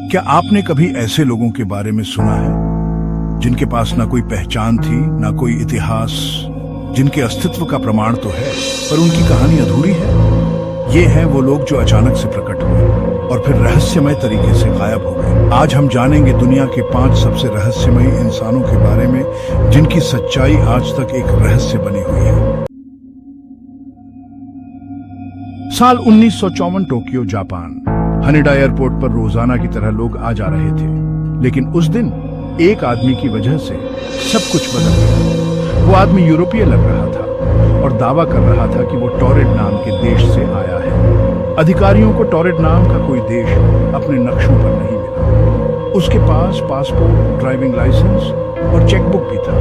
क्या आपने कभी ऐसे लोगों के बारे में सुना है जिनके पास ना कोई पहचान थी, ना कोई इतिहास, जिनके अस्तित्व का प्रमाण तो है पर उनकी कहानी अधूरी है? ये हैं वो लोग जो अचानक से प्रकट हुए और फिर रहस्यमय तरीके से गायब हो गए। आज हम जानेंगे दुनिया के 5 सबसे रहस्यमयी इंसानों के बारे में जिनकी सच्चाई आज तक एक रहस्य बनी हुई है। साल 1954, टोक्यो, जापान। हनेडा एयरपोर्ट पर रोजाना की तरह लोग आ जा रहे थे, लेकिन उस दिन एक आदमी की वजह से सब कुछ बदल गया। वो आदमी यूरोपीय लग रहा था और दावा कर रहा था कि वो टॉरेट नाम के देश से आया है। अधिकारियों को टॉरेट नाम का कोई देश अपने नक्शों पर नहीं मिला। उसके पास पासपोर्ट, ड्राइविंग लाइसेंस और चेकबुक भी था।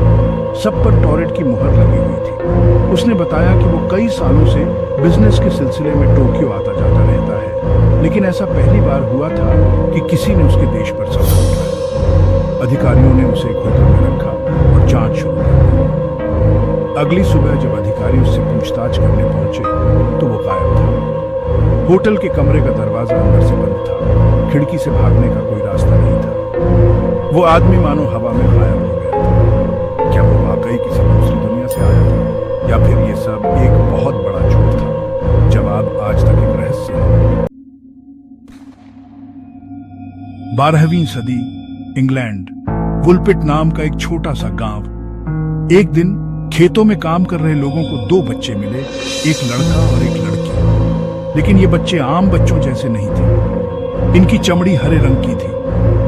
सब पर टॉरेट की मुहर लगी हुई थी। उसने बताया कि वो कई सालों से बिजनेस के सिलसिले में टोक्यो आता जाता रहता है, लेकिन ऐसा पहली बार हुआ था कि किसी ने उसके देश पर सवाल उठाया। अधिकारियों ने उसे एक होटल में रखा और जांच शुरू कर दी। अगली सुबह जब अधिकारी उससे पूछताछ करने पहुंचे तो वो गायब था। होटल के कमरे का दरवाजा अंदर से बंद था। खिड़की से भागने का कोई रास्ता नहीं था। वो आदमी मानो हवा में गायब हो गया था। क्या वो वाकई किसी दूसरी दुनिया से आया था या फिर ये सब एक बहुत बड़ा झूठ था? जवाब आज तक एक रहस्य है। 12वीं सदी, इंग्लैंड, वुलपिट नाम का एक छोटा सा गांव। एक दिन खेतों में काम कर रहे लोगों को 2 बच्चे मिले, एक लड़का और एक लड़की। लेकिन ये बच्चे आम बच्चों जैसे नहीं थे। इनकी चमड़ी हरे रंग की थी।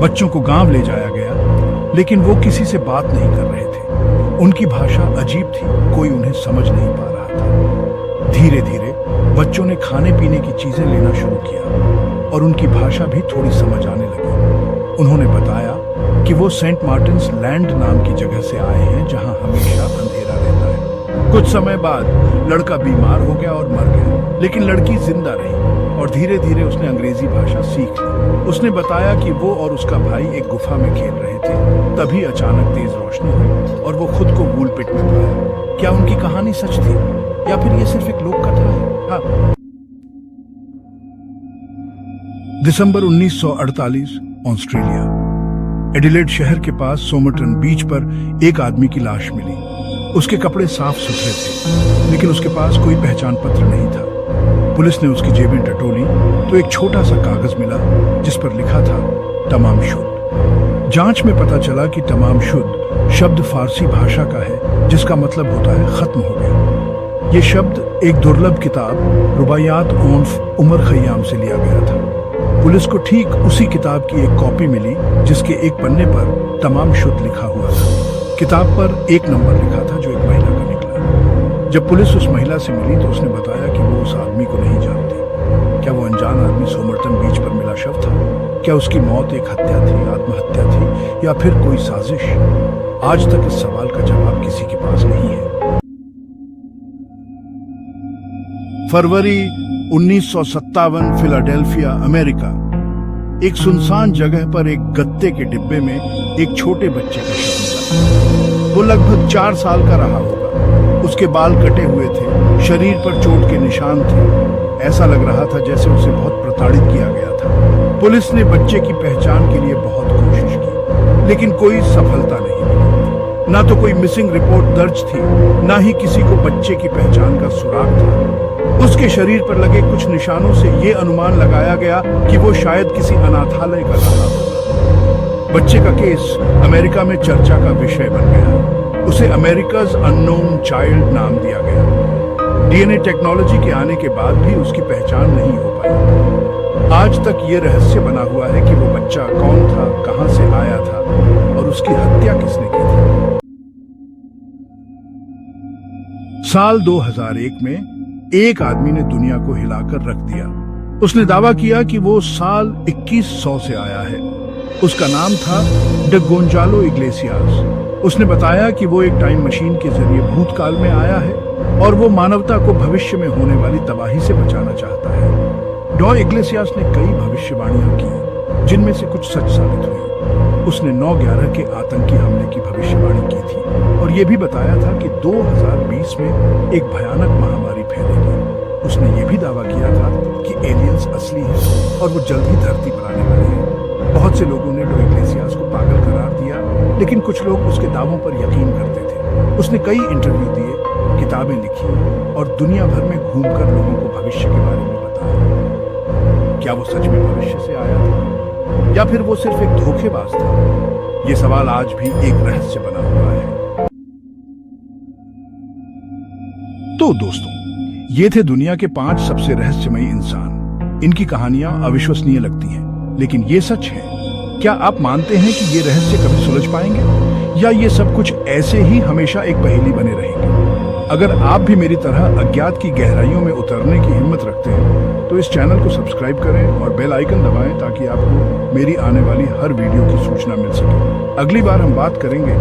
बच्चों को गांव ले जाया गया, लेकिन वो किसी से बात नहीं कर रहे थे। उनकी भाषा अजीब थी, कोई उन्हें समझ नहीं पा रहा था। धीरे धीरे बच्चों ने खाने पीने की चीजें लेना शुरू किया और उनकी भाषा भी थोड़ी समझ आने लगी। उन्होंने बताया कि वो सेंट मार्टिन्स लैंड नाम की जगह से आए हैं, जहां हमेशा अंधेरा रहता है। कुछ समय बाद लड़का बीमार हो गया और मर गया, लेकिन लड़की जिंदा रही और धीरे धीरे उसने अंग्रेजी भाषा सीख ली। उसने बताया कि वो और उसका भाई एक गुफा में खेल रहे थे। तभी अचानक तेज रोशनी हुई और वो खुद को वुलपिट में पाया। क्या उनकी कहानी सच थी या फिर ये सिर्फ एक लोक कथा है? हाँ। दिसंबर 1948, ऑस्ट्रेलिया, एडिलेड शहर के पास सोमरटन बीच पर एक आदमी की लाश मिली। उसके कपड़े साफ सुथरे थे, लेकिन उसके पास कोई पहचान पत्र नहीं था। पुलिस ने उसकी जेबें टटोली तो एक छोटा सा कागज मिला जिस पर लिखा था तमाम शुद्ध। जांच में पता चला कि तमाम शुद्ध शब्द फारसी भाषा का है, जिसका मतलब होता है खत्म हो गया। ये शब्द एक दुर्लभ किताब रुबायात उन्फ उमर खयाम से लिया गया था। पुलिस को ठीक उसी किताब की एक कॉपी मिली जिसके एक पन्ने पर तमाम शुद्ध लिखा हुआ था। किताब पर एक नंबर लिखा था जो एक महिला का निकला। जब पुलिस उस महिला से मिली तो उसने बताया कि वो उस आदमी को नहीं जानती। क्या वो अनजान आदमी सोमरटन बीच पर मिला शव था? क्या उसकी मौत एक हत्या थी, आत्महत्या थी या फिर कोई साजिश? आज तक इस सवाल का जवाब किसी के पास नहीं है। फरवरी 1957, फिलाडेल्फिया, अमेरिका। एक सुनसान जगह पर एक गत्ते के डिब्बे में एक छोटे बच्चे का शव मिला। वो लगभग 4 साल का रहा होगा। उसके बाल कटे हुए थे, शरीर पर चोट के निशान थे। ऐसा लग रहा था जैसे उसे बहुत प्रताड़ित किया गया था। पुलिस ने बच्चे की पहचान के लिए बहुत कोशिश की, लेकिन कोई सफलता नहीं मिली। ना तो कोई मिसिंग रिपोर्ट दर्ज थी, ना ही किसी को बच्चे की पहचान का सुराग था। उसके शरीर पर लगे कुछ निशानों से यह अनुमान लगाया गया कि वो शायद किसी अनाथालय का रहा होगा। बच्चे का केस अमेरिका में चर्चा का विषय बन गया। उसे अमेरिकाज अननोन चाइल्ड नाम दिया गया। डीएनए टेक्नोलॉजी के आने के बाद भी उसकी पहचान नहीं हो पाई। आज तक ये रहस्य बना हुआ है कि वो बच्चा कौन था, कहां से आया था और उसकी हत्या किसने की थी। साल 2001 में एक आदमी ने दुनिया को हिलाकर रख दिया। उसने दावा किया कि वो साल 2100 से आया है। उसका नाम था ड गोंजालो इग्लेसियास। उसने बताया कि वो एक टाइम मशीन के जरिए भूतकाल में आया है और वो मानवता को भविष्य में होने वाली तबाही से बचाना चाहता है। डॉ इग्लेसियास ने कई भविष्यवाणियां की, जिनमें से कुछ सच साबित हुई। उसने 9/11 के आतंकी हमले की भविष्यवाणी की थी और ये भी बताया था कि 2020 में एक भयानक महामारी फैलेगी। उसने ये भी दावा किया था कि एलियंस असली हैं और वो जल्द ही धरती पर आने वाले हैं। बहुत से लोगों ने लो इग्लेसियास को पागल करार दिया, लेकिन कुछ लोग उसके दावों पर यकीन करते थे। उसने कई इंटरव्यू दिए, किताबें लिखी और दुनिया भर में घूमकर लोगों को भविष्य के बारे में बताया। क्या वो सच में भविष्य से आया था या फिर वो सिर्फ एक धोखेबाज था? ये सवाल आज भी एक रहस्य बना हुआ है। तो दोस्तों, ये थे दुनिया के 5 सबसे रहस्यमयी इंसान। इनकी कहानियां अविश्वसनीय लगती हैं, लेकिन ये सच है। क्या आप मानते हैं कि ये रहस्य कभी सुलझ पाएंगे या ये सब कुछ ऐसे ही हमेशा एक पहेली बने रहेंगे? अगर आप भी मेरी तरह अज्ञात की गहराइयों में उतरने की हिम्मत रखते हैं तो इस चैनल को सब्सक्राइब करें और बेल आइकन दबाएं ताकि आपको मेरी आने वाली हर वीडियो की सूचना मिल सके। अगली बार हम बात करेंगे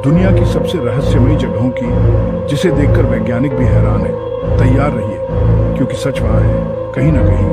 दुनिया की सबसे रहस्यमयी जगहों की, जिसे देखकर वैज्ञानिक भी हैरान है। तैयार रहिए, क्योंकि सच वहां है, कहीं ना कहीं